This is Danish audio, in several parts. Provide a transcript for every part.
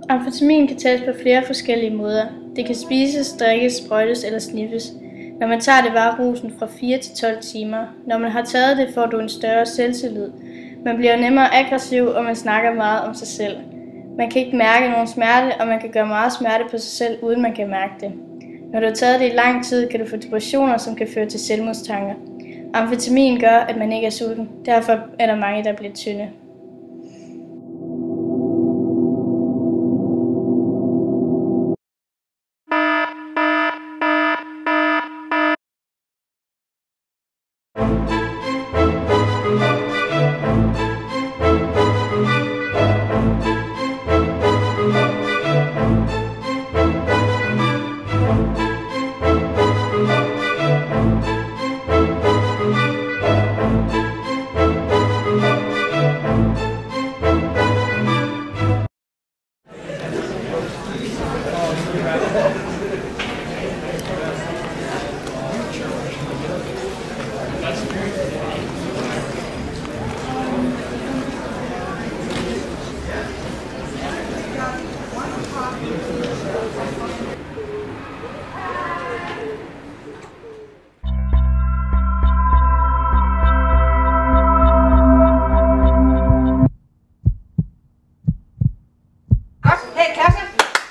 Amfetamin kan tages på flere forskellige måder. Det kan spises, drikkes, sprøjtes eller sniffes. Når man tager det, varer rusen fra 4 til 12 timer. Når man har taget det, får du en større selvtillid. Man bliver nemmere aggressiv, og man snakker meget om sig selv. Man kan ikke mærke nogen smerte, og man kan gøre meget smerte på sig selv, uden man kan mærke det. Når du har taget det i lang tid, kan du få depressioner, som kan føre til selvmordstanker. Amfetamin gør, at man ikke er sulten. Derfor er der mange, der bliver tynde.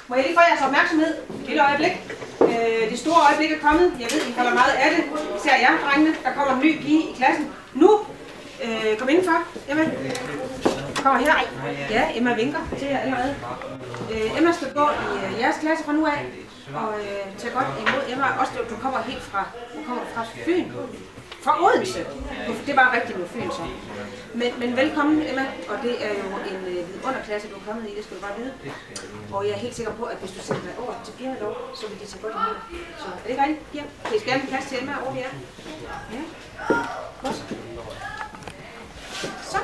Må jeg lige få jeres opmærksomhed et lille øjeblik. Det store øjeblik er kommet. Jeg ved, I holder meget af det. Især jer, drengene. Der kommer en ny pige i klassen. Nu! Kom indenfor. Emma. Kommer her. Ja, Emma vinker til jer allerede. Emma skal gå i jeres klasse fra nu af. Og tage godt imod Emma. Også du kommer helt fra, Fyn. Fra Odense. Det var rigtigt med Fyn så. Men velkommen Emma, og det er jo en vidunderklasse, du er kommet i, det skal du bare vide. Og jeg er helt sikker på, at hvis du sætter dig over til Pia lov, så vil de tage godt imod. Så er det ikke rigtigt, Pia? Det skal gerne plads til Emma over her. Ja. Godt. Så.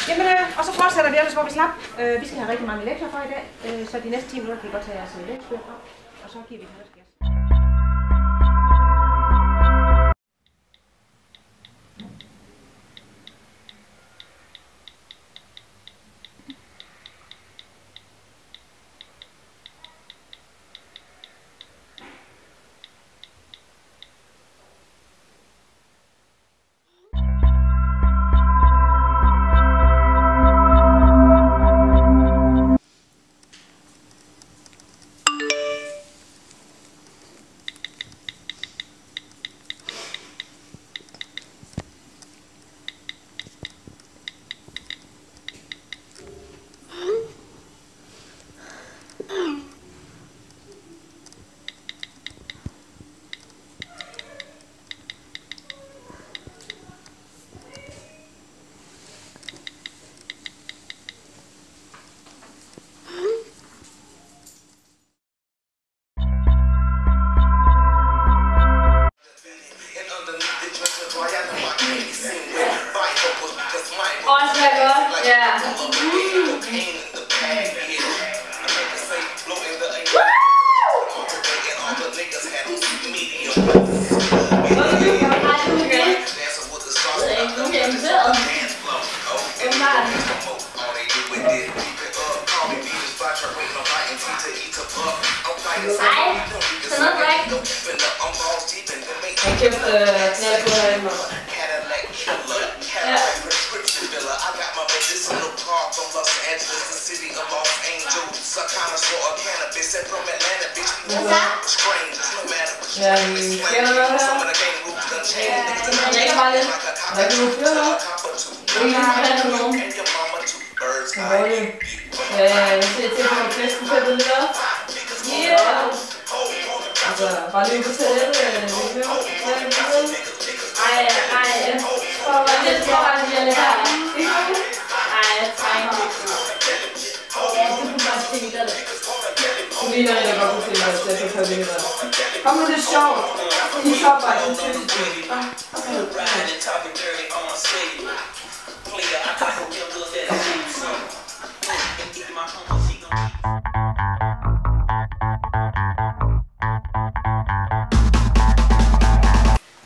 Jamen, og så fortsætter vi ellers, hvor vi slap. Vi skal have rigtig mange lektier for i dag, så de næste 10 minutter kan I godt tage jeres lektier fra. Og så giver vi den ellers gas. Ja, sker der noget her? Jeg drikker bare lidt. Hvad kan du fyre noget? Ikke have nogen. Jeg ser til på festen til det lidt op. Yeah! Altså, bare lige på toilettet. Ej. Jeg tror bare, det er lidt her. Ej, jeg trænger. Ja, det kunne bare se det. Det ligner en, der godt kunne finde mig til at få det der. Kom nu, det er sjovt. I er sjovt bare, det er tydeligt.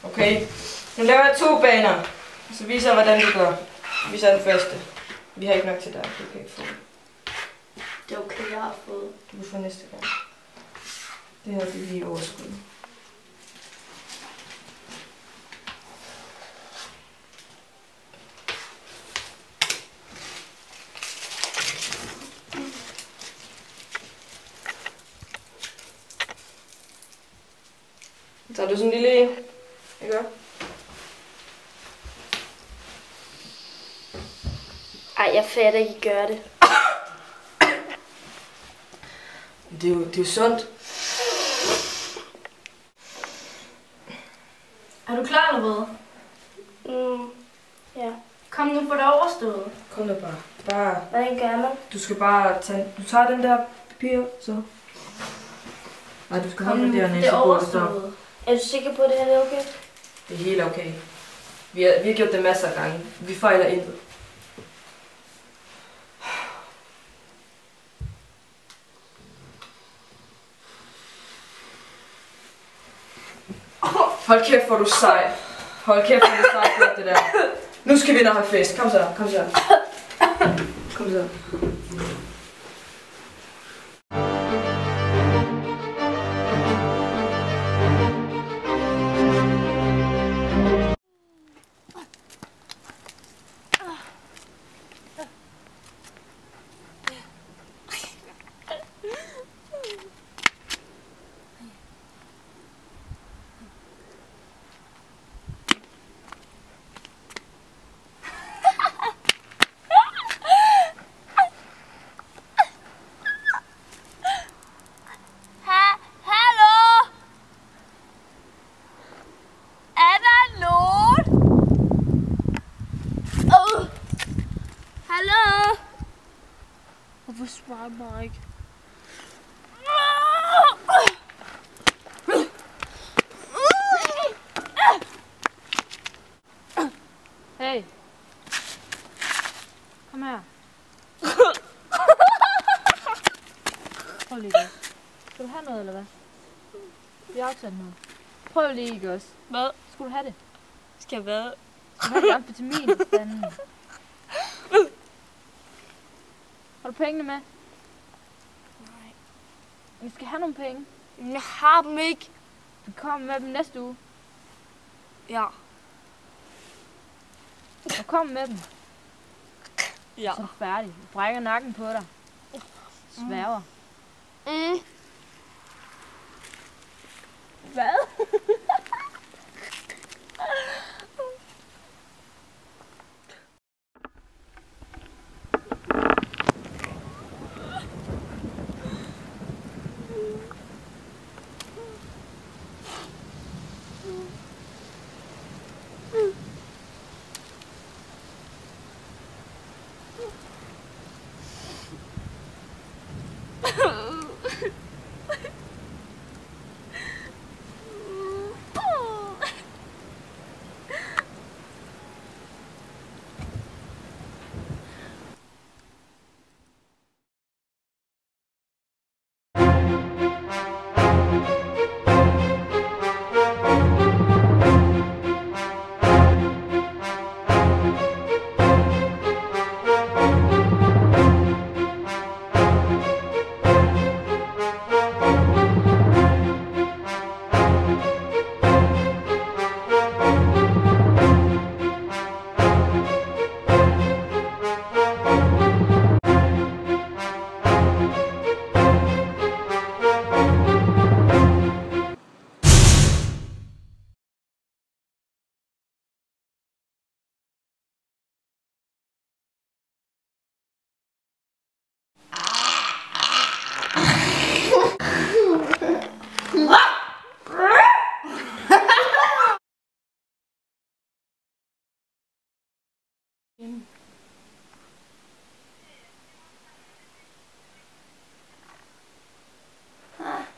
Okay, nu laver jeg 2 baner. Så viser jeg, hvordan du gør. Vi viser den første. Vi har ikke nok til dig, du kan ikke få det. Det er okay, jeg har fået. Du får næste gang. Det her det er lige overskud. Så er du sådan en lille en, ikke? Ej, jeg fatter ikke, I gør det. Det er jo sundt. Er du klar eller hvad? Ja. Kom nu, få det overstået. Kom nu bare. Hvordan gør man? Du skal bare tage... Du tager den der papir, så... Nej, du skal holde det dernede, det er så bor du så. overstået. Er du sikker på, at det her er okay? Det er helt okay. Vi har gjort det masser af gange. Vi fejler intet. Hold kæft, hvor du sej. Hold kæft, hvor du sej, det der. Nu skal vi ind og have fest. Kom så, kom så. Kom så. Hvorfor svarer mig ikke? Hey. Kom her. Prøv lige det. Skal du have noget, eller hvad? Vi har aftalt noget. Prøv lige, ikke også? Hvad? Skal du have det? Skal jeg hvad? Skal du have det amfetamin, fanden? Har du pengene med? Nej. Vi skal have nogle penge. Men jeg har dem ikke. Vi kommer med dem næste uge. Ja. Og kom med dem. Ja. Så er du færdig. Vi brækker nakken på dig. Sværger. Hvad?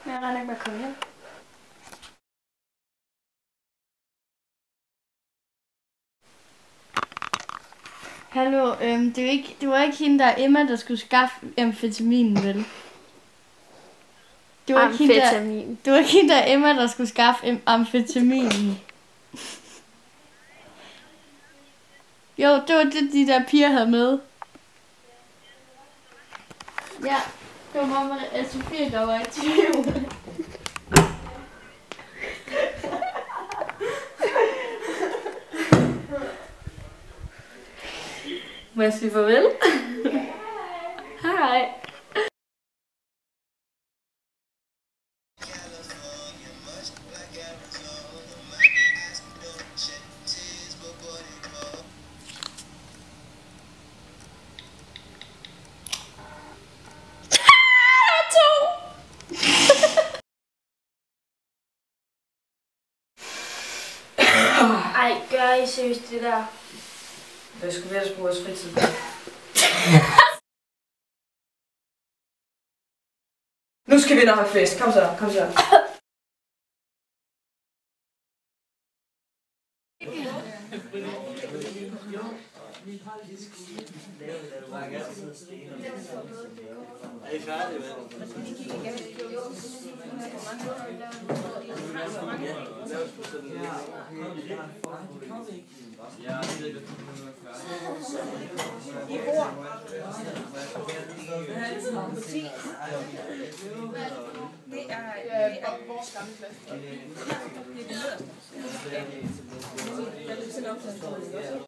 Men jeg regner ikke med at komme hjem. Hallo, det var ikke hende der Emma, der skulle skaffe amfetaminen, vel? Det var ikke hende der Emma, der skulle skaffe amfetaminen. Jo, det var det, de der piger havde med. Ja. Det var mamma og Sofie, der var i tvivl. Må jeg sige farvel? Hej. Ej, gør I seriøst det der? Det skulle vi ellers bruge vores fritid. Nu skal vi ind og have fest. Kom så, kom så. Er I færdige med I bor. Det er vores gamle plads. Det er det nederste.